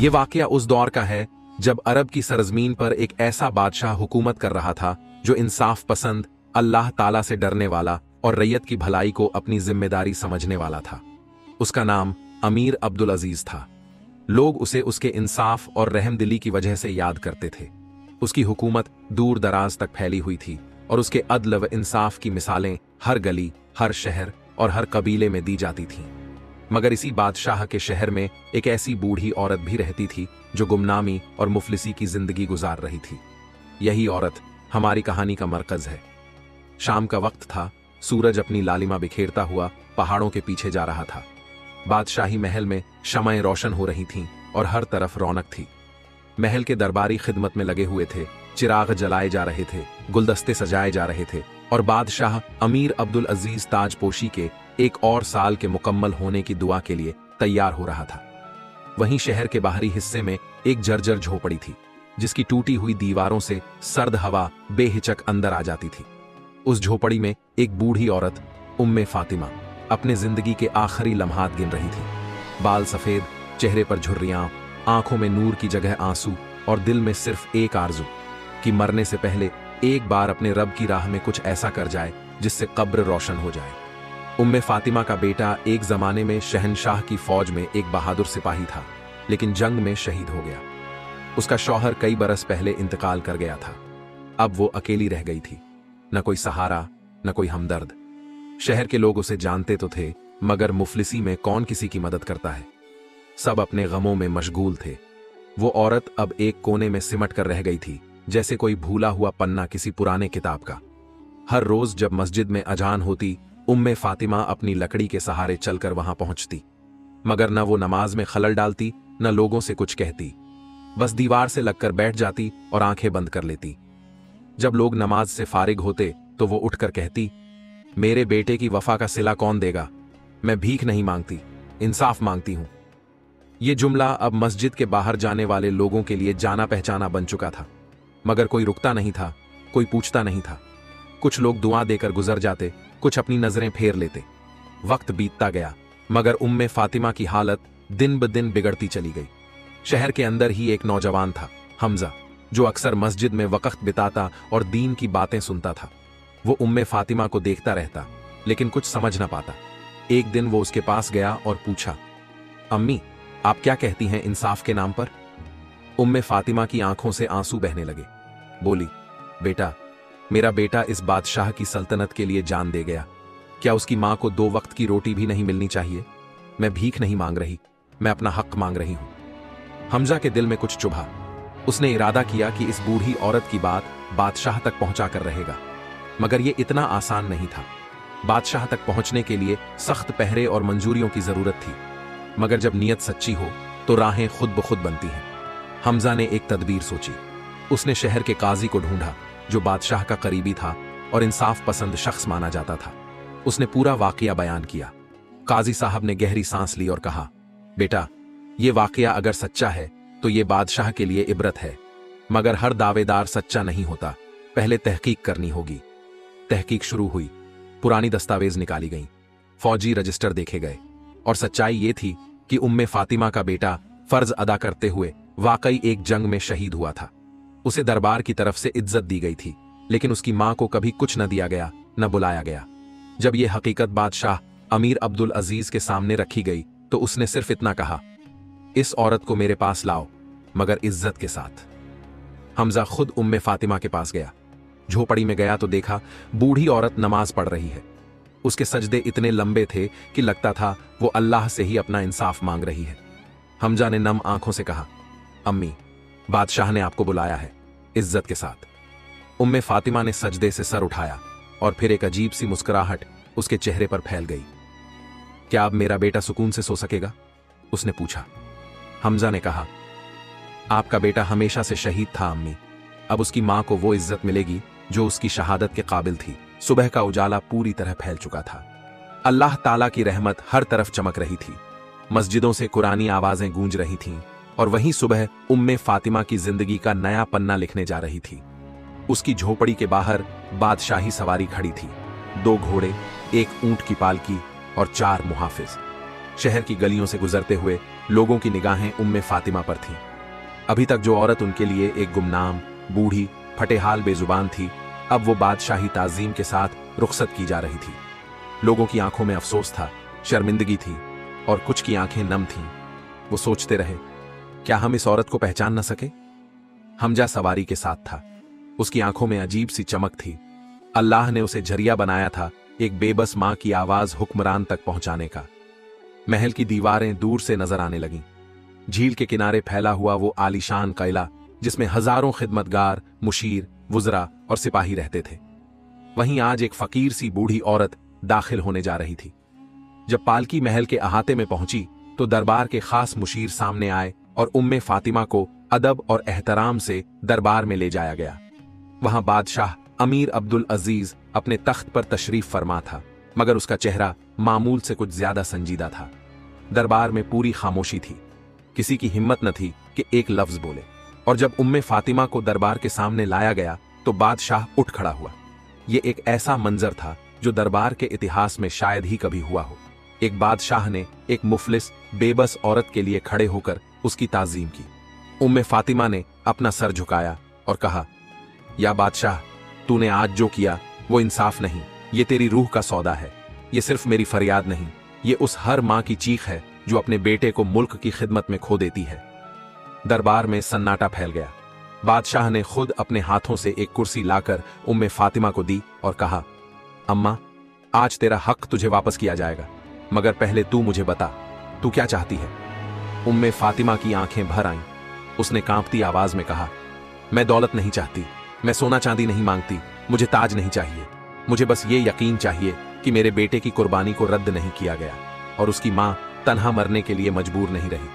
ये वाकया उस दौर का है जब अरब की सरजमीन पर एक ऐसा बादशाह हुकूमत कर रहा था जो इंसाफ पसंद, अल्लाह ताला से डरने वाला और रैयत की भलाई को अपनी जिम्मेदारी समझने वाला था। उसका नाम अमीर अब्दुल अजीज था। लोग उसे उसके इंसाफ और रहमदिली की वजह से याद करते थे। उसकी हुकूमत दूर दराज तक फैली हुई थी और उसके अदल व इंसाफ की मिसालें हर गली, हर शहर और हर कबीले में दी जाती थीं। मगर इसी बादशाह के शहर में एक ऐसी बूढ़ी औरत भी रहती थी जो गुमनामी और मुफलिसी की जिंदगी गुजार रही थी। यही औरत हमारी कहानी का मरकज है। शाम का वक्त था। सूरज अपनी लालिमा बिखेरता हुआ पहाड़ों के पीछे जा रहा था। बादशाही महल में शमएं रोशन हो रही थीं और हर तरफ रौनक थी। महल के दरबारी खिदमत में लगे हुए थे, चिराग जलाए जा रहे थे, गुलदस्ते सजाए जा रहे थे और बादशाह अमीर अब्दुल अजीज ताजपोशी के एक और साल के मुकम्मल होने की दुआ के लिए तैयार हो रहा था। वहीं शहर के बाहरी हिस्से में एक जर्जर झोपड़ी थी जिसकी टूटी हुई दीवारों से सर्द हवा बेहिचक अंदर आ जाती थी। उस झोपड़ी में एक बूढ़ी औरत उम्मे फातिमा अपने जिंदगी के आखिरी लम्हात गिन रही थी। बाल सफेद, चेहरे पर झुर्रियां, आंखों में नूर की जगह आंसू और दिल में सिर्फ एक आरजू कि मरने से पहले एक बार अपने रब की राह में कुछ ऐसा कर जाए जिससे कब्र रोशन हो जाए। उम्मे फातिमा का बेटा एक जमाने में शहनशाह की फौज में एक बहादुर सिपाही था, लेकिन जंग में शहीद हो गया। उसका शौहर कई बरस पहले इंतकाल कर गया था। अब वो अकेली रह गई थी, न कोई सहारा, न कोई हमदर्द। शहर के लोग उसे जानते तो थे, मगर मुफलिसी में कौन किसी की मदद करता है। सब अपने गमों में मशगूल थे। वो औरत अब एक कोने में सिमट कर रह गई थी, जैसे कोई भूला हुआ पन्ना किसी पुराने किताब का। हर रोज जब मस्जिद में अजान होती, उम्मे फातिमा अपनी लकड़ी के सहारे चलकर वहां पहुंचती, मगर न वो नमाज में खलल डालती, न लोगों से कुछ कहती। बस दीवार से लगकर बैठ जाती और आंखें बंद कर लेती। जब लोग नमाज से फारिग होते तो वो उठकर कहती, मेरे बेटे की वफा का सिला कौन देगा? मैं भीख नहीं मांगती, इंसाफ मांगती हूं। ये जुमला अब मस्जिद के बाहर जाने वाले लोगों के लिए जाना पहचाना बन चुका था, मगर कोई रुकता नहीं था, कोई पूछता नहीं था। कुछ लोग दुआ देकर गुजर जाते, कुछ अपनी नजरें फेर लेते। वक्त बीतता गया, मगर उम्मे फातिमा की हालत दिन ब दिन बिगड़ती चली गई। शहर के अंदर ही एक नौजवान था, हमजा, जो अक्सर मस्जिद में वक्त बिताता और दीन की बातें सुनता था। वो उम्मे फातिमा को देखता रहता, लेकिन कुछ समझ ना पाता। एक दिन वो उसके पास गया और पूछा, अम्मी, आप क्या कहती हैं इंसाफ के नाम पर? उम्मे फातिमा की आंखों से आंसू बहने लगे। बोली, बेटा, मेरा बेटा इस बादशाह की सल्तनत के लिए जान दे गया। क्या उसकी मां को 2 वक्त की रोटी भी नहीं मिलनी चाहिए? मैं भीख नहीं मांग रही, मैं अपना हक मांग रही हूं। हमजा के दिल में कुछ चुभा। उसने इरादा किया कि इस बूढ़ी औरत की बात बादशाह तक पहुंचाकर रहेगा, मगर यह इतना आसान नहीं था। बादशाह तक पहुंचने के लिए सख्त पहरे और मंजूरियों की जरूरत थी, मगर जब नीयत सच्ची हो तो राहें खुद ब खुद बनती हैं। हमजा ने एक तदबीर सोची। उसने शहर के काजी को ढूंढा, जो बादशाह का करीबी था और इंसाफ पसंद शख्स माना जाता था। उसने पूरा वाकया बयान किया। काजी साहब ने गहरी सांस ली और कहा, बेटा, यह वाकया अगर सच्चा है तो यह बादशाह के लिए इबरत है, मगर हर दावेदार सच्चा नहीं होता। पहले तहकीक करनी होगी। तहकीक शुरू हुई। पुरानी दस्तावेज निकाली गईं, फौजी रजिस्टर देखे गए और सच्चाई ये थी कि उम्मे फातिमा का बेटा फर्ज अदा करते हुए वाकई एक जंग में शहीद हुआ था। उसे दरबार की तरफ से इज्जत दी गई थी, लेकिन उसकी मां को कभी कुछ न दिया गया, न बुलाया गया। जब यह हकीकत बादशाह अमीर अब्दुल अजीज के सामने रखी गई तो उसने सिर्फ इतना कहा, इस औरत को मेरे पास लाओ, मगर इज्जत के साथ। हमजा खुद उम्मे फातिमा के पास गया। झोपड़ी में गया तो देखा बूढ़ी औरत नमाज पढ़ रही है। उसके सजदे इतने लंबे थे कि लगता था वो अल्लाह से ही अपना इंसाफ मांग रही है। हमजा ने नम आंखों से कहा, अम्मी, बादशाह ने आपको बुलाया है, इज्जत के साथ। उम्मे फातिमा ने सजदे से सर उठाया और फिर एक अजीब सी मुस्कुराहट उसके चेहरे पर फैल गई। क्या अब मेरा बेटा सुकून से सो सकेगा? उसने पूछा। हमजा ने कहा, आपका बेटा हमेशा से शहीद था अम्मी। अब उसकी मां को वो इज्जत मिलेगी जो उसकी शहादत के काबिल थी। सुबह का उजाला पूरी तरह फैल चुका था। अल्लाह ताला की रहमत हर तरफ चमक रही थी। मस्जिदों से कुरानी आवाजें गूंज रही थीं और वहीं सुबह उम्मे फातिमा की जिंदगी का नया पन्ना लिखने जा रही थी। उसकी झोपड़ी के बाहर बादशाही सवारी खड़ी थी। 2 घोड़े, 1 ऊंट की पालकी और 4 मुहाफिज। शहर की गलियों से गुजरते हुए लोगों की निगाहें उम्मे फातिमा पर थीं। अभी तक जो औरत उनके लिए एक गुमनाम, बूढ़ी, फटेहाल बेजुबान थी, अब वो बादशाही ताजीम के साथ रुखसत की जा रही थी। लोगों की आंखों में अफसोस था, शर्मिंदगी थी और कुछ की आंखें नम थीं। वो सोचते रहे, क्या हम इस औरत को पहचान न सके? हमजा सवारी के साथ था। उसकी आंखों में अजीब सी चमक थी। अल्लाह ने उसे जरिया बनाया था एक बेबस मां की आवाज हुक्मरान तक पहुंचाने का। महल की दीवारें दूर से नजर आने लगीं। झील के किनारे फैला हुआ वो आलीशान किला जिसमें हजारों खिदमतगार, मुशीर, वुजरा और सिपाही रहते थे, वहीं आज एक फकीर सी बूढ़ी औरत दाखिल होने जा रही थी। जब पालकी महल के अहाते में पहुंची तो दरबार के खास मुशीर सामने आए और उम्मे फातिमा को अदब और एहतराम से दरबार में ले जाया गया। वहां बादशाह अमीर अब्दुल अजीज अपने तख्त पर तशरीफ फरमा था, मगर उसका चेहरा मामूल से कुछ ज्यादा संजीदा था। दरबार में पूरी खामोशी थी। किसी की हिम्मत न थी कि एक लफ्ज बोले। और जब उम्मे फातिमा को दरबार के सामने लाया गया तो बादशाह उठ खड़ा हुआ। यह एक ऐसा मंजर था जो दरबार के इतिहास में शायद ही कभी हुआ हो। एक बादशाह ने एक मुफलिस, बेबस औरत के लिए खड़े होकर उसकी ताजीम की। उम्मे फातिमा ने अपना सर झुकाया और कहा, या बादशाह, तूने आज जो किया वो इंसाफ नहीं, ये तेरी रूह का सौदा है। ये सिर्फ मेरी फरियाद नहीं, ये उस हर मां की चीख है जो अपने बेटे को मुल्क की खिदमत में खो देती है। दरबार में सन्नाटा फैल गया। बादशाह ने खुद अपने हाथों से एक कुर्सी लाकर उम्मे फातिमा को दी और कहा, अम्मा, आज तेरा हक तुझे वापस किया जाएगा, मगर पहले तू मुझे बता, तू क्या चाहती है? उम्मे फातिमा की आंखें भर आईं। उसने कांपती आवाज में कहा, मैं दौलत नहीं चाहती, मैं सोना चांदी नहीं मांगती, मुझे ताज नहीं चाहिए। मुझे बस ये यकीन चाहिए कि मेरे बेटे की कुर्बानी को रद्द नहीं किया गया और उसकी मां तन्हा मरने के लिए मजबूर नहीं रही।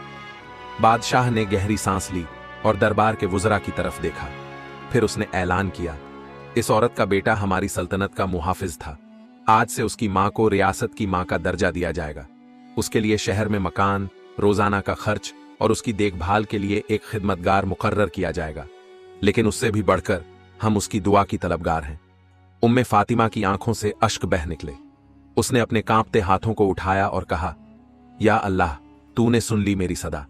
बादशाह ने गहरी सांस ली और दरबार के वुजरा की तरफ देखा। फिर उसने ऐलान किया, इस औरत का बेटा हमारी सल्तनत का मुहाफिज था। आज से उसकी मां को रियासत की मां का दर्जा दिया जाएगा। उसके लिए शहर में मकान, रोजाना का खर्च और उसकी देखभाल के लिए एक खिदमतगार मुकर्रर किया जाएगा। लेकिन उससे भी बढ़कर हम उसकी दुआ की तलबगार हैं। उम्मे फातिमा की आंखों से अश्क बह निकले। उसने अपने कांपते हाथों को उठाया और कहा, या अल्लाह, तूने सुन ली मेरी सदा।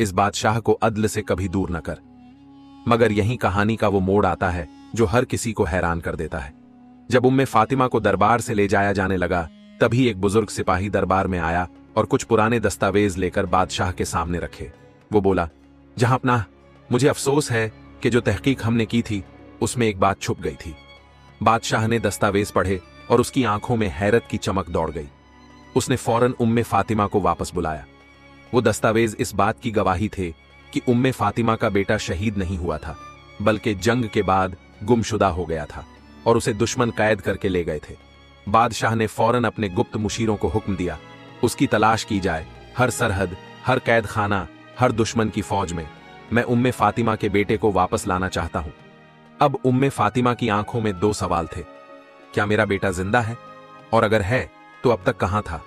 इस बादशाह को अदल से कभी दूर न कर। मगर यही कहानी का वो मोड़ आता है जो हर किसी को हैरान कर देता है। जब उम्मे फातिमा को दरबार से ले जाया जाने लगा, तभी एक बुजुर्ग सिपाही दरबार में आया और कुछ पुराने दस्तावेज लेकर बादशाह के सामने रखे। वो बोला, जहांपनाह, मुझे अफसोस है कि जो तहकीक हमने की थी उसमें एक बात छुप गई थी। बादशाह ने दस्तावेज पढ़े और उसकी आंखों में हैरत की चमक दौड़ गई। उसने फौरन उम्मे फातिमा को वापस बुलाया। वो दस्तावेज इस बात की गवाही थे कि उम्मे फातिमा का बेटा शहीद नहीं हुआ था, बल्कि जंग के बाद गुमशुदा हो गया था और उसे दुश्मन कैद करके ले गए थे। बादशाह ने फौरन अपने गुप्त मुशीरों को हुक्म दिया, उसकी तलाश की जाए। हर सरहद, हर कैद खाना, हर दुश्मन की फौज में मैं उम्मे फातिमा के बेटे को वापस लाना चाहता हूं। अब उम्मे फातिमा की आंखों में दो सवाल थे, क्या मेरा बेटा जिंदा है, और अगर है तो अब तक कहां था?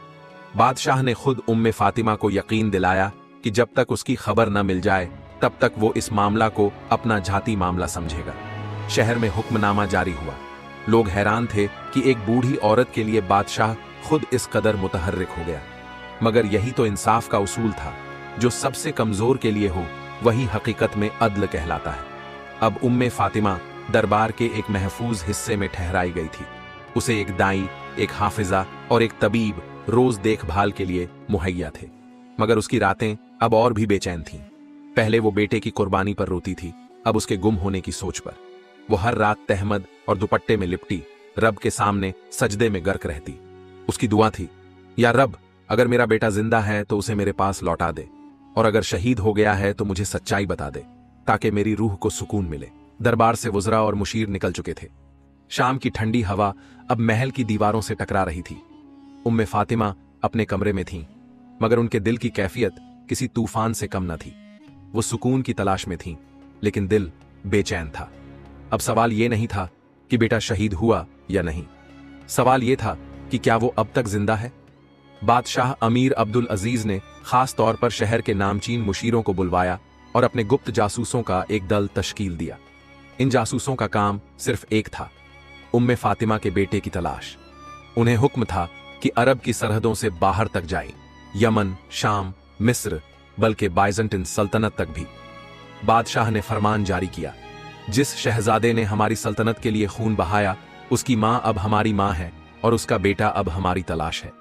बादशाह ने खुद उम्मे फातिमा को यकीन दिलाया कि जब तक उसकी खबर न मिल जाए तब तक वो इस मामला को अपना जाती मामला समझेगा। शहर में हुक्मनामा जारी हुआ। लोग हैरान थे कि एक बूढ़ी औरत के लिए बादशाह खुद इस कदर मुतहर्रिक हो गया। मगर यही तो इंसाफ का उसूल था, जो सबसे कमजोर के लिए हो वही हकीकत में अदल कहलाता है। अब उम्मे फातिमा दरबार के एक महफूज हिस्से में ठहराई गई थी। उसे एक दाई, एक हाफिजा और एक तबीब रोज देखभाल के लिए मुहैया थे। मगर उसकी रातें अब और भी बेचैन थीं। पहले वो बेटे की कुर्बानी पर रोती थी, अब उसके गुम होने की सोच पर। वो हर रात तहमद और दुपट्टे में लिपटी रब के सामने सजदे में गर्क रहती। उसकी दुआ थी, या रब, अगर मेरा बेटा जिंदा है तो उसे मेरे पास लौटा दे, और अगर शहीद हो गया है तो मुझे सच्चाई बता दे, ताकि मेरी रूह को सुकून मिले। दरबार से वुजरा और मुशीर निकल चुके थे। शाम की ठंडी हवा अब महल की दीवारों से टकरा रही थी। उम्मे फातिमा अपने कमरे में थीं, मगर उनके दिल की कैफियत किसी तूफान से कम न थी। वो सुकून की तलाश में थीं, लेकिन दिल बेचैन था। अब सवाल यह नहीं था कि बेटा शहीद हुआ या नहीं, सवाल यह था कि क्या वो अब तक जिंदा है। बादशाह अमीर अब्दुल अजीज ने खास तौर पर शहर के नामचीन मुशीरों को बुलवाया और अपने गुप्त जासूसों का एक दल तश्कील दिया। इन जासूसों का काम सिर्फ एक था, उम्मे फातिमा के बेटे की तलाश। उन्हें हुक्म था कि अरब की सरहदों से बाहर तक जाएं, यमन, शाम, मिस्र, बल्कि बाइजेंटाइन सल्तनत तक भी। बादशाह ने फरमान जारी किया, जिस शहजादे ने हमारी सल्तनत के लिए खून बहाया, उसकी मां अब हमारी मां है और उसका बेटा अब हमारी तलाश है।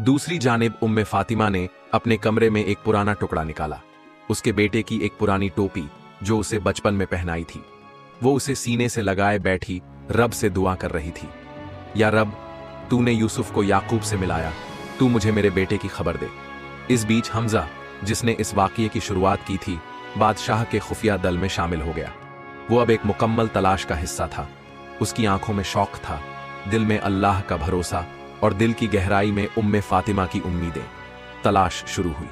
दूसरी जानिब उम्मे फातिमा ने अपने कमरे में एक पुराना टुकड़ा निकाला, उसके बेटे की एक पुरानी टोपी जो उसे बचपन में पहनाई थी। वो उसे सीने से लगाए बैठी रब से दुआ कर रही थी, या रब, तूने यूसुफ को याकूब से मिलाया, तू मुझे मेरे बेटे की खबर दे। इस बीच हमजा, जिसने इस वाकये की शुरुआत की थी, बादशाह के खुफिया दल में शामिल हो गया। वो अब एक मुकम्मल तलाश का हिस्सा था। उसकी आंखों में शौक था, दिल में अल्लाह का भरोसा और दिल की गहराई में उम्मे फातिमा की उम्मीदें। तलाश शुरू हुई।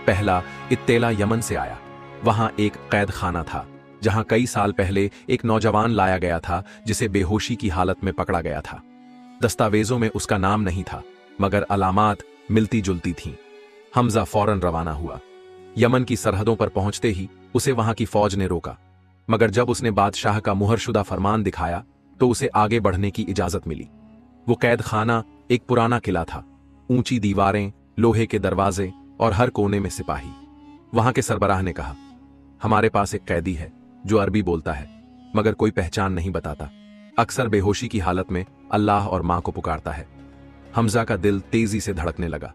पहला इत्तेला यमन से आया। वहां एक कैद खाना था जहां कई साल पहले एक नौजवान लाया गया था जिसे बेहोशी की हालत में पकड़ा गया था। दस्तावेजों में उसका नाम नहीं था, मगर अलामात मिलती जुलती थीं। हमजा फौरन रवाना हुआ। यमन की सरहदों पर पहुंचते ही उसे वहां की फौज ने रोका, मगर जब उसने बादशाह का मुहरशुदा फरमान दिखाया तो उसे आगे बढ़ने की इजाजत मिली। वो कैद खाना एक पुराना किला था, ऊंची दीवारें, लोहे के दरवाजे और हर कोने में सिपाही। वहां के सरबराह ने कहा, हमारे पास एक कैदी है जो अरबी बोलता है, मगर कोई पहचान नहीं बताता। अक्सर बेहोशी की हालत में अल्लाह और मां को पुकारता है। हमजा का दिल तेजी से धड़कने लगा।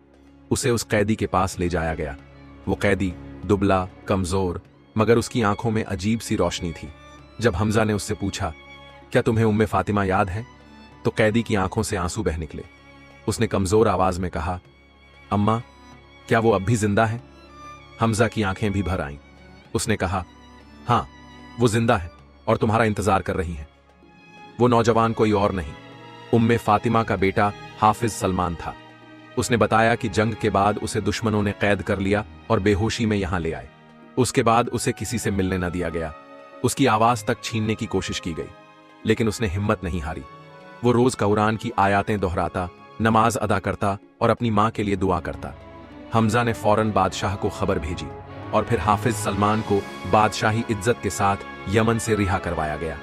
उसे उस कैदी के पास ले जाया गया। वो कैदी दुबला, कमजोर, मगर उसकी आंखों में अजीब सी रोशनी थी। जब हमजा ने उससे पूछा, क्या तुम्हें उम्मे फातिमा याद है, तो कैदी की आंखों से आंसू बह निकले। उसने कमजोर आवाज में कहा, अम्मा, क्या वो अब भी जिंदा है? हमजा की आंखें भी भर आईं। उसने कहा, हाँ, वो जिंदा है और तुम्हारा इंतजार कर रही हैं। वो नौजवान कोई और नहीं, उम्मे फातिमा का बेटा हाफिज सलमान था। उसने बताया कि जंग के बाद उसे दुश्मनों ने कैद कर लिया और बेहोशी में यहां ले आए। उसके बाद उसे किसी से मिलने न दिया गया। उसकी आवाज तक छीनने की कोशिश की गई, लेकिन उसने हिम्मत नहीं हारी। वो रोज कुरान की आयातें दोहराता, नमाज अदा करता और अपनी मां के लिए दुआ करता। हमजा ने फौरन बादशाह को खबर भेजी और फिर हाफिज सलमान को बादशाही इज्जत के साथ यमन से रिहा करवाया गया।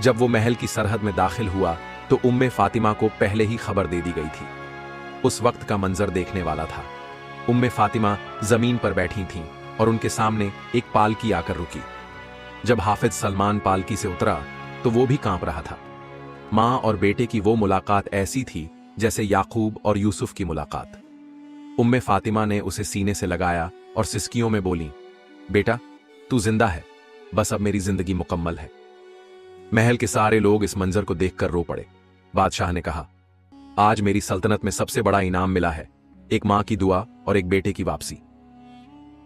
जब वो महल की सरहद में दाखिल हुआ तो उम्मे फातिमा को पहले ही खबर दे दी गई थी। उस वक्त का मंजर देखने वाला था। उम्मे फातिमा जमीन पर बैठी थीं और उनके सामने एक पालकी आकर रुकी। जब हाफिज सलमान पालकी से उतरा तो वो भी कांप रहा था। मां और बेटे की वो मुलाकात ऐसी थी जैसे याकूब और यूसुफ की मुलाकात। उम्मे फातिमा ने उसे सीने से लगाया और सिसकियों में बोली, बेटा, तू जिंदा है, बस अब मेरी जिंदगी मुकम्मल है। महल के सारे लोग इस मंजर को देखकर रो पड़े। बादशाह ने कहा, आज मेरी सल्तनत में सबसे बड़ा इनाम मिला है, एक मां की दुआ और एक बेटे की वापसी।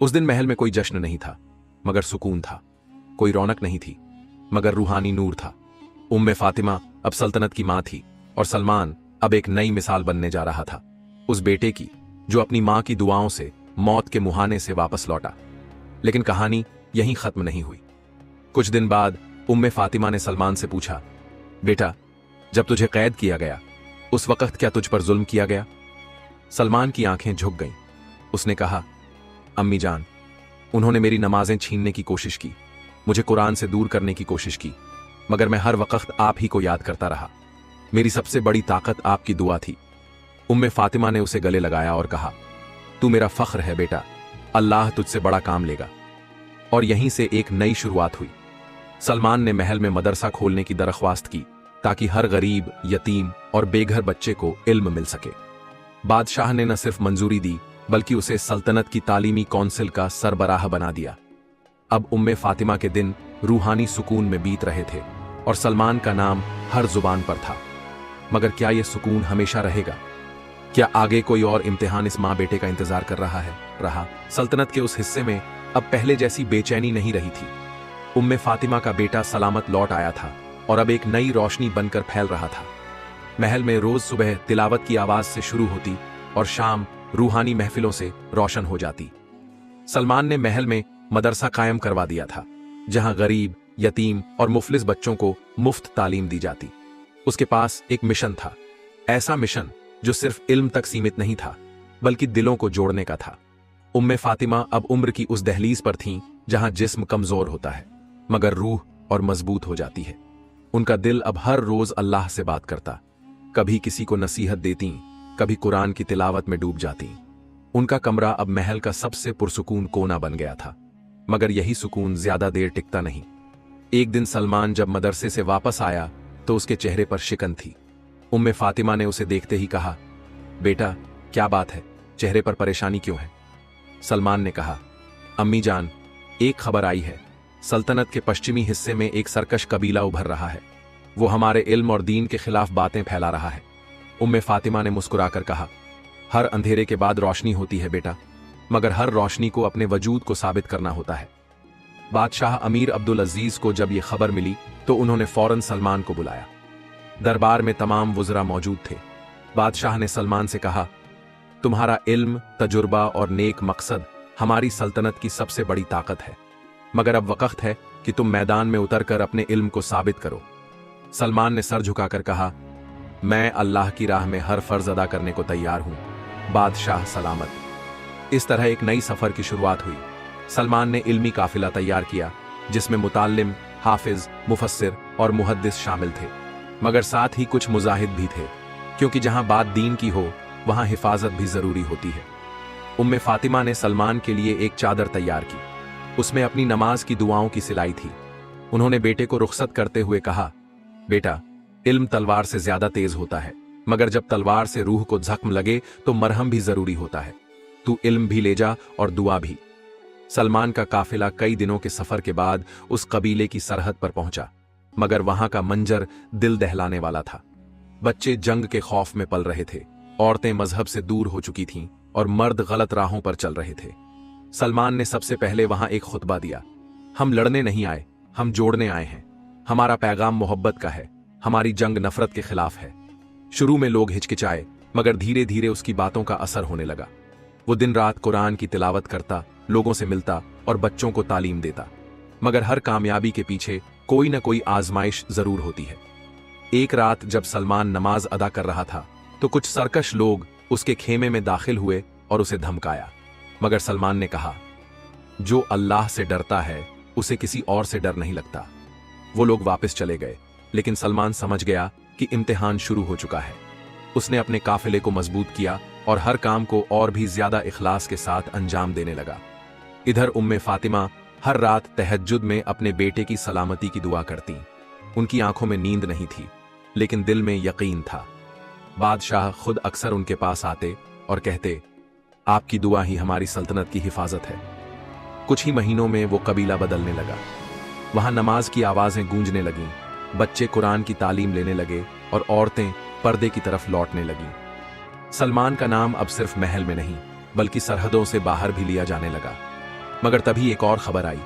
उस दिन महल में कोई जश्न नहीं था, मगर सुकून था। कोई रौनक नहीं थी, मगर रूहानी नूर था। उम्मे फातिमा अब सल्तनत की मां थी और सलमान अब एक नई मिसाल बनने जा रहा था, उस बेटे की जो अपनी मां की दुआओं से मौत के मुहाने से वापस लौटा। लेकिन कहानी यहीं खत्म नहीं हुई। कुछ दिन बाद उम्मे फातिमा ने सलमान से पूछा, बेटा, जब तुझे कैद किया गया उस वक्त क्या तुझ पर जुल्म किया गया? सलमान की आंखें झुक गईं। उसने कहा, अम्मी जान, उन्होंने मेरी नमाजें छीनने की कोशिश की, मुझे कुरान से दूर करने की कोशिश की, मगर मैं हर वक्त आप ही को याद करता रहा। मेरी सबसे बड़ी ताकत आपकी दुआ थी। उम्मे फातिमा ने उसे गले लगाया और कहा, तू मेरा फख्र है बेटा, अल्लाह तुझसे बड़ा काम लेगा। और यहीं से एक नई शुरुआत हुई। सलमान ने महल में मदरसा खोलने की दरख्वास्त की ताकि हर गरीब, यतीम और बेघर बच्चे को इल्म मिल सके। बादशाह ने न सिर्फ मंजूरी दी बल्कि उसे सल्तनत की तालीमी कौंसिल का सरबराह बना दिया। अब उम्मे फातिमा के दिन रूहानी सुकून में बीत रहे थे और सलमान का नाम हर जुबान पर था। मगर क्या यह सुकून हमेशा रहेगा? क्या आगे कोई और इम्तिहान इस मां बेटे का इंतजार कर रहा है? सल्तनत के उस हिस्से में अब पहले जैसी बेचैनी नहीं रही थी। उम्मे फातिमा का बेटा सलामत लौट आया था और अब एक नई रोशनी बनकर फैल रहा था। महल में रोज सुबह तिलावत की आवाज से शुरू होती और शाम रूहानी महफिलों से रोशन हो जाती। सलमान ने महल में मदरसा कायम करवा दिया था जहां गरीब, यतीम और मुफलिस बच्चों को मुफ्त तालीम दी जाती। उसके पास एक मिशन था, ऐसा मिशन जो सिर्फ इल्म तक सीमित नहीं था बल्कि दिलों को जोड़ने का था। उम्मे फातिमा अब उम्र की उस दहलीज पर थीं जहां जिस्म कमजोर होता है मगर रूह और मजबूत हो जाती है। उनका दिल अब हर रोज अल्लाह से बात करता, कभी किसी को नसीहत देती, कभी कुरान की तिलावत में डूब जाती। उनका कमरा अब महल का सबसे पुरसुकून कोना बन गया था, मगर यही सुकून ज्यादा देर टिकता नहीं। एक दिन सलमान जब मदरसे से वापस आया तो उसके चेहरे पर शिकन थी। उम्मे फातिमा ने उसे देखते ही कहा, बेटा क्या बात है, चेहरे पर परेशानी क्यों है? सलमान ने कहा, अम्मी जान, एक खबर आई है, सल्तनत के पश्चिमी हिस्से में एक सरकश कबीला उभर रहा है। वो हमारे इल्म और दीन के खिलाफ बातें फैला रहा है। उम्मे फातिमा ने मुस्कुराकर कहा, हर अंधेरे के बाद रोशनी होती है बेटा, मगर हर रोशनी को अपने वजूद को साबित करना होता है। बादशाह अमीर अब्दुल अजीज को जब यह खबर मिली तो उन्होंने फौरन सलमान को बुलाया। दरबार में तमाम वुज़रा मौजूद थे। बादशाह ने सलमान से कहा, तुम्हारा इल्म, तजुर्बा और नेक मकसद हमारी सल्तनत की सबसे बड़ी ताकत है, मगर अब वक्त है कि तुम मैदान में उतरकर अपने इल्म को साबित करो। सलमान ने सर झुकाकर कहा, मैं अल्लाह की राह में हर फर्ज अदा करने को तैयार हूं, बादशाह सलामत। इस तरह एक नई सफर की शुरुआत हुई। सलमान ने इल्मी काफिला तैयार किया, जिसमें मुतालिम, हाफिज, मुफस्सिर और मुहद्दिस शामिल थे, मगर साथ ही कुछ मुजाहिद भी थे, क्योंकि जहां बात दीन की हो वहां हिफाजत भी जरूरी होती है। उम्मे फातिमा ने सलमान के लिए एक चादर तैयार की। उसमें अपनी नमाज की दुआओं की सिलाई थी। उन्होंने बेटे को रुखसत करते हुए कहा, बेटा, इल्म तलवार से ज्यादा तेज होता है, मगर जब तलवार से रूह को जख्म लगे तो मरहम भी जरूरी होता है। तू इल्म भी ले जा और दुआ भी। सलमान का काफिला कई दिनों के सफर के बाद उस कबीले की सरहद पर पहुंचा, मगर वहां का मंजर दिल दहलाने वाला था। बच्चे जंग के खौफ में पल रहे थे, औरतें मजहब से दूर हो चुकी थीं और मर्द गलत राहों पर चल रहे थे। सलमान ने सबसे पहले वहां एक खुतबा दिया, हम लड़ने नहीं आए, हम जोड़ने आए हैं। हमारा पैगाम मोहब्बत का है, हमारी जंग नफरत के खिलाफ है। शुरू में लोग हिचकिचाए, मगर धीरे धीरे उसकी बातों का असर होने लगा। वो दिन रात कुरान की तिलावत करता, लोगों से मिलता और बच्चों को तालीम देता, मगर हर कामयाबी के पीछे कोई न कोई आजमाइश जरूर होती है। एक रात जब सलमान नमाज अदा कर रहा था तो कुछ सरकश लोग उसके खेमे में दाखिल हुए और उसे धमकाया, मगर सलमान ने कहा, जो अल्लाह से डरता है उसे किसी और से डर नहीं लगता। वो लोग वापस चले गए, लेकिन सलमान समझ गया कि इम्तिहान शुरू हो चुका है। उसने अपने काफिले को मजबूत किया और हर काम को और भी ज्यादा इखलास के साथ अंजाम देने लगा। इधर उम्मे फातिमा हर रात तहज्जुद में अपने बेटे की सलामती की दुआ करती। उनकी आंखों में नींद नहीं थी, लेकिन दिल में यकीन था। बादशाह खुद अक्सर उनके पास आते और कहते, आपकी दुआ ही हमारी सल्तनत की हिफाजत है। कुछ ही महीनों में वो कबीला बदलने लगा। वहां नमाज की आवाजें गूंजने लगीं, बच्चे कुरान की तालीम लेने लगे और औरतें पर्दे की तरफ लौटने लगीं। सलमान का नाम अब सिर्फ महल में नहीं, बल्कि सरहदों से बाहर भी लिया जाने लगा। मगर तभी एक और खबर आई।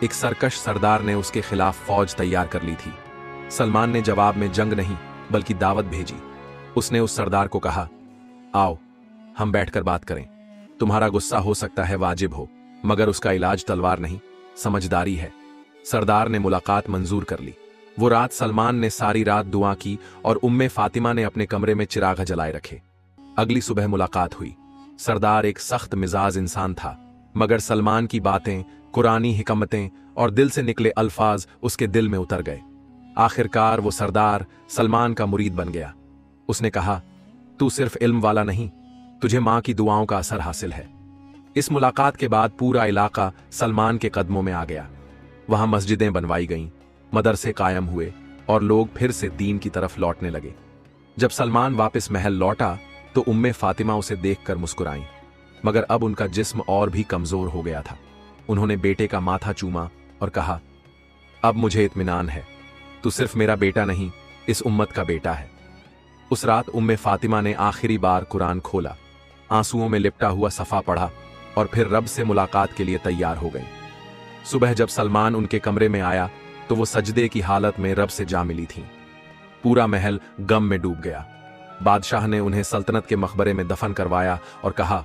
एक सरकश सरदार ने उसके खिलाफ फौज तैयार कर ली थी। सलमान ने जवाब में जंग नहीं, बल्कि दावत भेजी। उसने उस सरदार को कहा, आओ हम बैठकर बात करें। तुम्हारा गुस्सा हो सकता है वाजिब हो, मगर उसका इलाज तलवार नहीं, समझदारी है। सरदार ने मुलाकात मंजूर कर ली। वो रात सलमान ने सारी रात दुआ की और उम्मे फातिमा ने अपने कमरे में चिराग जलाए रखे। अगली सुबह मुलाकात हुई। सरदार एक सख्त मिजाज इंसान था, मगर सलमान की बातें, कुरानी हिकमतें और दिल से निकले अल्फाज उसके दिल में उतर गए। आखिरकार वो सरदार सलमान का मुरीद बन गया। उसने कहा, तू सिर्फ इल्म वाला नहीं, तुझे मां की दुआओं का असर हासिल है। इस मुलाकात के बाद पूरा इलाका सलमान के कदमों में आ गया। वहां मस्जिदें बनवाई गईं, मदरसे कायम हुए और लोग फिर से दीन की तरफ लौटने लगे। जब सलमान वापस महल लौटा तो उम्मे फातिमा उसे देखकर मुस्कुराईं, मगर अब उनका जिस्म और भी कमजोर हो गया था। उन्होंने बेटे का माथा चूमा और कहा, अब मुझे इत्मीनान है, तू सिर्फ मेरा बेटा नहीं, इस उम्मत का बेटा है। उस रात उम्मे फातिमा ने आखिरी बार कुरान खोला, आंसुओं में लिपटा हुआ सफा पढ़ा और फिर रब से मुलाकात के लिए तैयार हो गई। सुबह जब सलमान उनके कमरे में आया तो वो सजदे की हालत में रब से जा मिली थीं। पूरा महल गम में डूब गया। बादशाह ने उन्हें सल्तनत के मकबरे में दफन करवाया और कहा,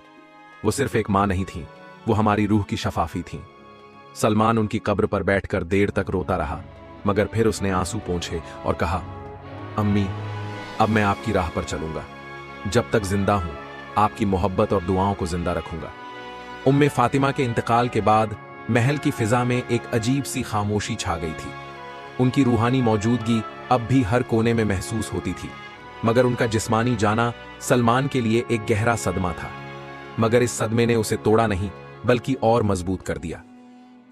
वो सिर्फ एक मां नहीं थी, वो हमारी रूह की शफाफी थी। सलमान उनकी कब्र पर बैठकर देर तक रोता रहा, मगर फिर उसने आंसू पोंछे और कहा, अम्मी, अब मैं आपकी राह पर चलूंगा। जब तक जिंदा हूं, आपकी मोहब्बत और दुआओं को जिंदा रखूंगा। उम्मे फातिमा के इंतकाल के बाद महल की फिजा में एक अजीब सी खामोशी छा गई थी। उनकी रूहानी मौजूदगी अब भी हर कोने में महसूस होती थी, मगर उनका जिस्मानी जाना सलमान के लिए एक गहरा सदमा था। मगर इस सदमे ने उसे तोड़ा नहीं बल्कि और मजबूत कर दिया।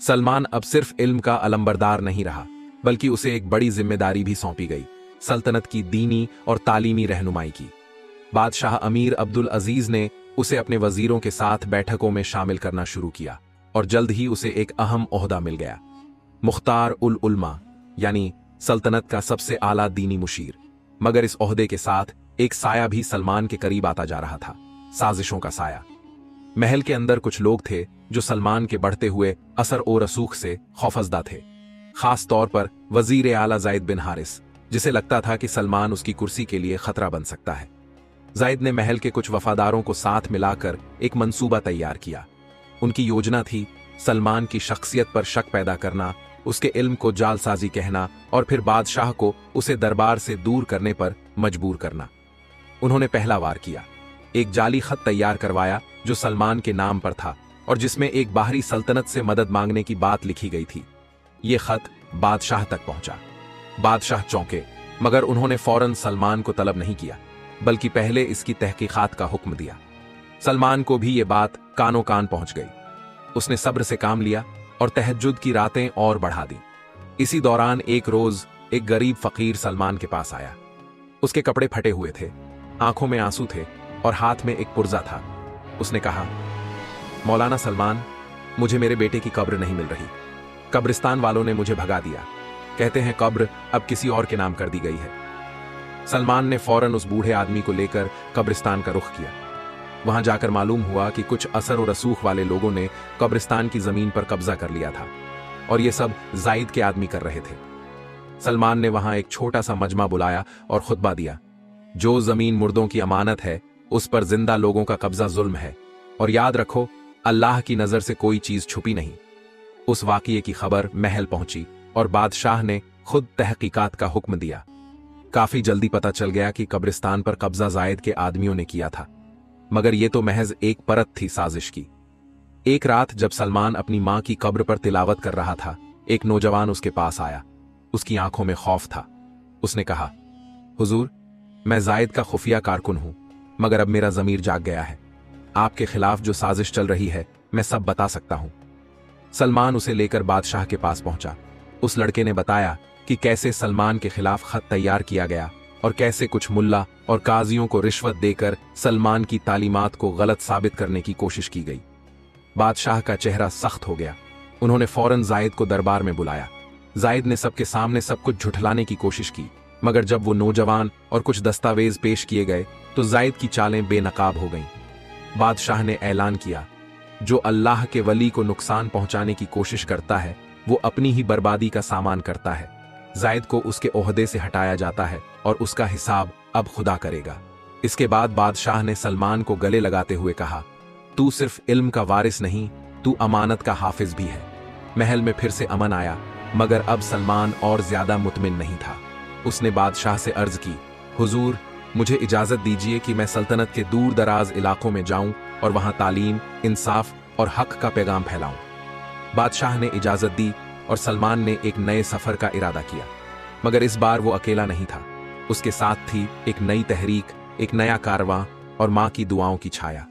सलमान अब सिर्फ इल्म का अलंबरदार नहीं रहा, बल्कि उसे एक बड़ी जिम्मेदारी भी सौंपी गई, सल्तनत की दीनी और तालीमी रहनुमाई की। बादशाह अमीर अब्दुल अजीज ने उसे अपने वजीरों के साथ बैठकों में शामिल करना शुरू किया और जल्द ही उसे एक अहम ओहदा मिल गया, मुख्तार उल उलमा, यानी सल्तनत का सबसे आला दीनी मुशीर। मगर इस ओहदे के साथ एक साया भी सलमान के करीब आता जा रहा था, साजिशों का साया। महल के अंदर कुछ लोग थे जो सलमान के बढ़ते हुए असर और रसूख से खौफजदा थे, खास तौर पर वजीर आला जायद बिन हारिस, जिसे लगता था कि सलमान उसकी कुर्सी के लिए खतरा बन सकता है। जायद ने महल के कुछ वफादारों को साथ मिलाकर एक मंसूबा तैयार किया। उनकी योजना थी सलमान की शख्सियत पर शक पैदा करना, उसके इल्म को जालसाजी कहना और फिर बादशाह को उसे दरबार से दूर करने पर मजबूर करना। उन्होंने पहला वार किया, एक जाली खत तैयार करवाया जो सलमान के नाम पर था और जिसमें एक बाहरी सल्तनत से मदद मांगने की बात लिखी गई थी। यह खत बादशाह तक पहुंचा। बादशाह चौंके, मगर उन्होंने फौरन सलमान को तलब नहीं किया, बल्कि पहले इसकी तहकीकात का हुक्म दिया। सलमान को भी ये बात कानों कान पहुंच गई। उसने सब्र से काम लिया और तहज्जुद की रातें और बढ़ा दी। इसी दौरान एक रोज एक गरीब फकीर सलमान के पास आया। उसके कपड़े फटे हुए थे, आंखों में आंसू थे और हाथ में एक पुर्जा था। उसने कहा, मौलाना सलमान, मुझे मेरे बेटे की कब्र नहीं मिल रही। कब्रिस्तान वालों ने मुझे भगा दिया। कहते हैं कब्र अब किसी और के नाम कर दी गई है। सलमान ने फौरन उस बूढ़े आदमी को लेकर कब्रिस्तान का रुख किया। वहां जाकर मालूम हुआ कि कुछ असर और रसूख वाले लोगों ने कब्रिस्तान की जमीन पर कब्जा कर लिया था और ये सब जायद के आदमी कर रहे थे। सलमान ने वहां एक छोटा सा मजमा बुलाया और खुतबा दिया, जो जमीन मुर्दों की अमानत है उस पर जिंदा लोगों का कब्जा जुल्म है, और याद रखो अल्लाह की नजर से कोई चीज छुपी नहीं। उस वाकये की खबर महल पहुंची और बादशाह ने खुद तहकीकात का हुक्म दिया। काफी जल्दी पता चल गया कि कब्रिस्तान पर कब्जा जायद के आदमियों ने किया था, मगर यह तो महज एक परत थी साजिश की। एक रात जब सलमान अपनी मां की कब्र पर तिलावत कर रहा था, एक नौजवान उसके पास आया। उसकी आंखों में खौफ था। उसने कहा, हुजूर, मैं जायद का खुफिया कारकुन हूं, मगर अब मेरा जमीर जाग गया है। आपके खिलाफ जो साजिश चल रही है मैं सब बता सकता हूं। सलमान उसे लेकर बादशाह के पास पहुंचा। उस लड़के ने बताया कि कैसे सलमान के खिलाफ खत तैयार किया गया और कैसे कुछ मुल्ला और काजियों को रिश्वत देकर सलमान की तालीमात को गलत साबित करने की कोशिश की गई। बादशाह का चेहरा सख्त हो गया। उन्होंने फौरन जायद को दरबार में बुलाया। जायद ने सबके सामने सब कुछ झुठलाने की कोशिश की, मगर जब वो नौजवान और कुछ दस्तावेज पेश किए गए तो जायद की चालें बेनकाब हो गईं। बादशाह ने ऐलान किया, जो अल्लाह के वली को नुकसान पहुंचाने की कोशिश करता है वो अपनी ही बर्बादी का सामान करता है। जायद को उसके ओहदे से हटाया जाता है और उसका हिसाब अब खुदा करेगा। इसके बाद बादशाह ने सलमान को गले लगाते हुए कहा, तू सिर्फ इल्म का वारिस नहीं, तू अमानत का हाफिज भी है। महल में फिर से अमन आया, मगर अब सलमान और ज्यादा मुतमिन नहीं था। उसने बादशाह से अर्ज की, हुजूर, मुझे इजाजत दीजिए कि मैं सल्तनत के दूर दराज इलाकों में जाऊं और वहां तालीम, इंसाफ और हक का पैगाम फैलाऊं। बादशाह ने इजाजत दी और सलमान ने एक नए सफर का इरादा किया, मगर इस बार वो अकेला नहीं था। उसके साथ थी एक नई तहरीक, एक नया कारवां और मां की दुआओं की छाया।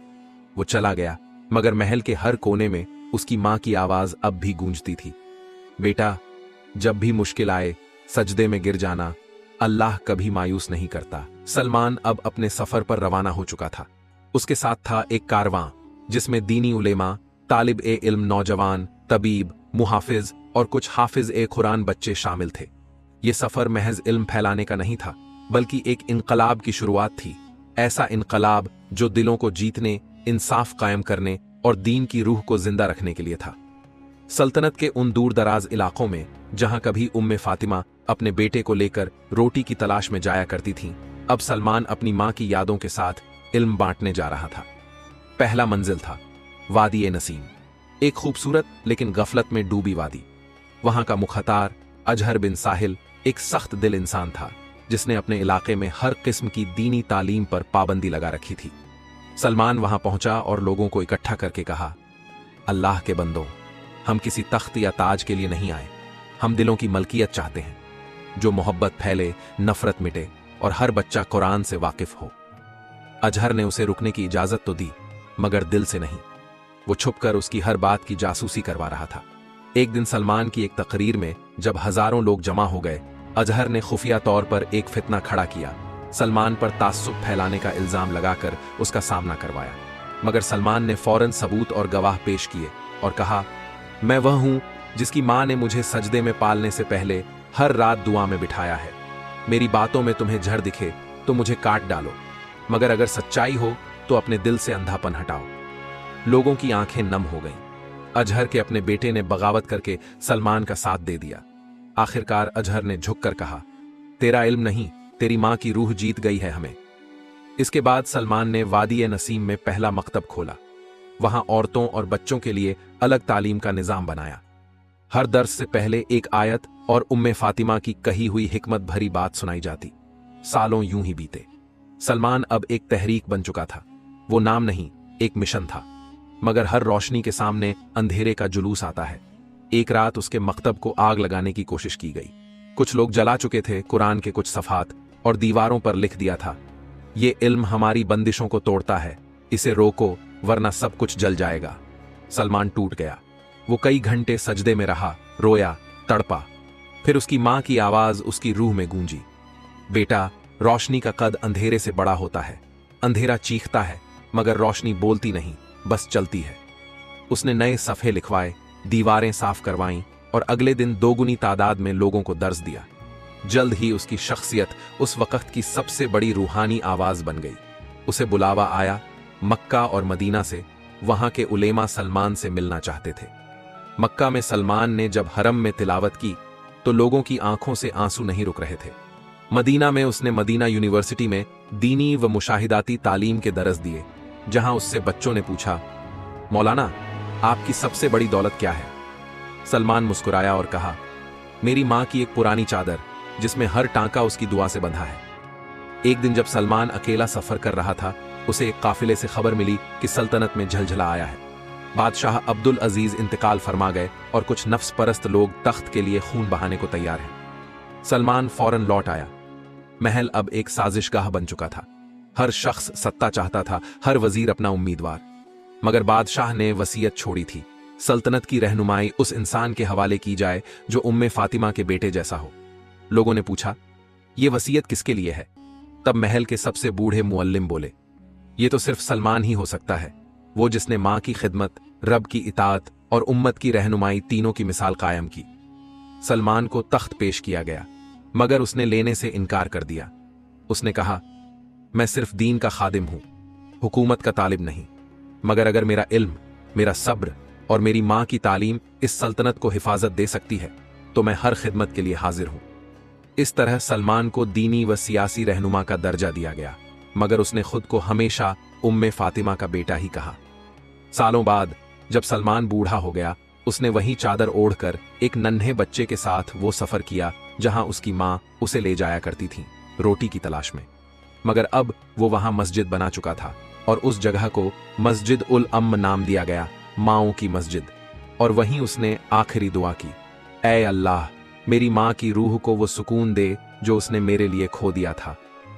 वो चला गया, मगर महल के हर कोने में उसकी मां की आवाज अब भी गूंजती थी, बेटा, जब भी मुश्किल आए सजदे में गिर जाना, अल्लाह कभी मायूस नहीं करता। सलमान अब अपने सफर पर रवाना हो चुका था। उसके साथ था एक कारवां जिसमें दीनी उलेमा, तालिब ए इल्म नौजवान, तबीब, मुहाफिज और कुछ हाफिज ए कुरान बच्चे शामिल थे। ये सफर महज इल्म फैलाने का नहीं था, बल्कि एक इनकलाब की शुरुआत थी। ऐसा इनकलाब जो दिलों को जीतने, इंसाफ कायम करने और दीन की रूह को जिंदा रखने के लिए था। सल्तनत के उन दूर दराज इलाकों में जहां कभी उम्मे फातिमा अपने बेटे को लेकर रोटी की तलाश में जाया करती थीं, अब सलमान अपनी मां की यादों के साथ इल्म बांटने जा रहा था। पहला मंजिल था वादी ए नसीम, एक खूबसूरत लेकिन गफलत में डूबी वादी। वहां का मुख्तार अजहर बिन साहिल एक सख्त दिल इंसान था, जिसने अपने इलाके में हर किस्म की दीनी तालीम पर पाबंदी लगा रखी थी। सलमान वहां पहुंचा और लोगों को इकट्ठा करके कहा, अल्लाह के बंदों, हम किसी तख्त या ताज के लिए नहीं आए, हम दिलों की मलकियत चाहते हैं, जो मोहब्बत फैले, नफरत मिटे और हर बच्चा कुरान से वाकिफ हो। अजहर ने उसे रुकने की इजाजत तो दी, मगर दिल से नहीं। वो छुपकर उसकी हर बात की जासूसी करवा रहा था। एक दिन सलमान की एक तकरीर में जब हजारों लोग जमा हो गए, अजहर ने खुफिया तौर पर एक फितना खड़ा किया। सलमान पर तास्सुब फैलाने का इल्जाम लगाकर उसका सामना करवाया, मगर सलमान ने फौरन सबूत और गवाह पेश किए और कहा, मैं वह हूं जिसकी मां ने मुझे सजदे में पालने से पहले हर रात दुआ में बिठाया है। मेरी बातों में तुम्हें झड़ दिखे तो मुझे काट डालो, मगर अगर सच्चाई हो तो अपने दिल से अंधापन हटाओ। लोगों की आंखें नम हो गईं। अजहर के अपने बेटे ने बगावत करके सलमान का साथ दे दिया। आखिरकार अजहर ने झुककर कहा, तेरा इल्म नहीं, तेरी मां की रूह जीत गई है हमें। इसके बाद सलमान ने वादी नसीम में पहला मकतब खोला। वहां औरतों और बच्चों के लिए अलग तालीम का निजाम बनाया। हर दर्स से पहले एक आयत और उम्मे फातिमा की कही हुई हिकमत भरी बात सुनाई जाती। सालों यूं ही बीते। सलमान अब एक तहरीक बन चुका था। वो नाम नहीं, एक मिशन था। मगर हर रोशनी के सामने अंधेरे का जुलूस आता है। एक रात उसके मकतब को आग लगाने की कोशिश की गई। कुछ लोग जला चुके थे कुरान के कुछ सफ़ात और दीवारों पर लिख दिया था, ये इल्म हमारी बंदिशों को तोड़ता है, इसे रोको वरना सब कुछ जल जाएगा। सलमान टूट गया। वो कई घंटे सजदे में रहा, रोया, तड़पा। फिर उसकी मां की आवाज उसकी रूह में गूंजी, बेटा, रोशनी का कद अंधेरे से बड़ा होता है। अंधेरा चीखता है मगर रोशनी बोलती नहीं, बस चलती है। उसने नए सफ़े लिखवाए, दीवारें साफ करवाईं और अगले दिन दोगुनी तादाद में लोगों को दर्स दिया। जल्द ही उसकी शख्सियत उस वक्त की सबसे बड़ी रूहानी आवाज बन गई। उसे बुलावा आया मक्का और मदीना से। वहां के उलेमा सलमान से मिलना चाहते थे। मक्का में सलमान ने जब हरम में तिलावत की तो लोगों की आंखों से आंसू नहीं रुक रहे थे। मदीना में उसने मदीना यूनिवर्सिटी में दीनी व मुशाहिदाती तालीम के दरस दिए, जहां उससे बच्चों ने पूछा, मौलाना, आपकी सबसे बड़ी दौलत क्या है? सलमान मुस्कुराया और कहा, मेरी मां की एक पुरानी चादर जिसमें हर टांका उसकी दुआ से बंधा है। एक दिन जब सलमान अकेला सफर कर रहा था, उसे एक काफिले से खबर मिली कि सल्तनत में झलझला आया है। बादशाह अब्दुल अजीज इंतकाल फरमा गए और कुछ नफ्स परस्त लोग तख्त के लिए खून बहाने को तैयार हैं। सलमान फौरन लौट आया। महल अब एक साजिशगाह बन चुका था। हर शख्स सत्ता चाहता था, हर वजीर अपना उम्मीदवार। मगर बादशाह ने वसीयत छोड़ी थी, सल्तनत की रहनुमाई उस इंसान के हवाले की जाए जो उम्मे फातिमा के बेटे जैसा हो। लोगों ने पूछा, यह वसीयत किसके लिए है? तब महल के सबसे बूढ़े मुअल्लिम बोले, यह तो सिर्फ सलमान ही हो सकता है, वो जिसने मां की खिदमत, रब की इताअत और उम्मत की रहनुमाई तीनों की मिसाल कायम की। सलमान को तख्त पेश किया गया, मगर उसने लेने से इनकार कर दिया। उसने कहा, मैं सिर्फ दीन का खादिम हूं, हुकूमत का तालिब नहीं। मगर अगर मेरा इल्म, मेरा सब्र और मेरी मां की तालीम इस सल्तनत को हिफाजत दे सकती है तो मैं हर खिदमत के लिए हाजिर हूं। इस तरह सलमान को दीनी व सियासी रहनुमा का दर्जा दिया गया, मगर उसने खुद को हमेशा उम्मे फातिमा का बेटा ही कहा। सालों बाद जब सलमान बूढ़ा हो गया, उसने वही चादर ओढ़कर एक नन्हे बच्चे के साथ वो सफर किया जहां उसकी मां उसे ले जाया करती थी, रोटी की तलाश में। मगर अब वो वहां मस्जिद बना चुका था और उस जगह को मस्जिद उल अम्म नाम दिया गया, माओं की मस्जिद। और वहीं उसने आखिरी दुआ की, ऐ अल्लाह, मेरी मां की रूह को वो सुकून दे जो उसने मेरे लिए खो दिया था।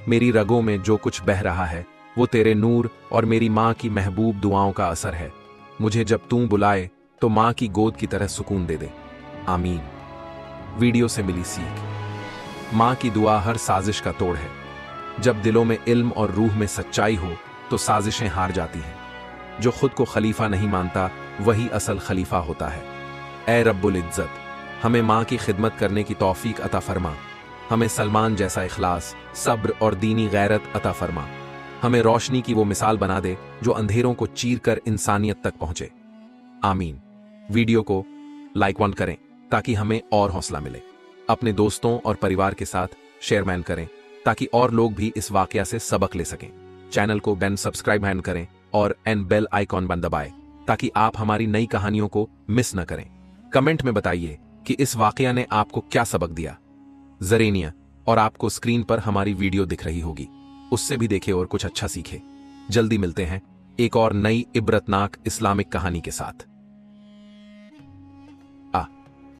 मेरी रगों में जो कुछ बह रहा है वो तेरे नूर और मेरी मां की महबूब दुआओं का असर है। मुझे जब तू बुलाए तो मां की गोद की तरह सुकून दे दे, आमीन। वीडियो से मिली सीख। मां की दुआ हर साजिश का तोड़ है। जब दिलों में इल्म और रूह में सच्चाई हो तो साजिशें हार जाती हैं। जो खुद को खलीफा नहीं मानता वही असल खलीफा होता है। ऐ रब्बुल इज्जत, हमें मां की खिदमत करने की तौफीक अता फरमा। हमें सलमान जैसा इखलास, सब्र और दीनी गैरत अता फरमा। हमें रोशनी की वो मिसाल बना दे जो अंधेरों को चीर कर इंसानियत तक पहुंचे, आमीन। वीडियो को लाइक वन करें ताकि हमें और हौसला मिले। अपने दोस्तों और परिवार के साथ शेयरमैन करें ताकि और लोग भी इस वाकया से सबक ले सकें। चैनल को बेन सब्सक्राइब हैंड करें और एन बेल आइकॉन बन दबाएं ताकि आप हमारी नई कहानियों को मिस न करें। कमेंट में बताइए कि इस वाकया ने आपको क्या सबक दिया। जरेनिया और आपको स्क्रीन पर हमारी वीडियो दिख रही होगी, उससे भी देखें और कुछ अच्छा सीखें। जल्दी मिलते हैं एक और नई इबरतनाक इस्लामिक कहानी के साथ।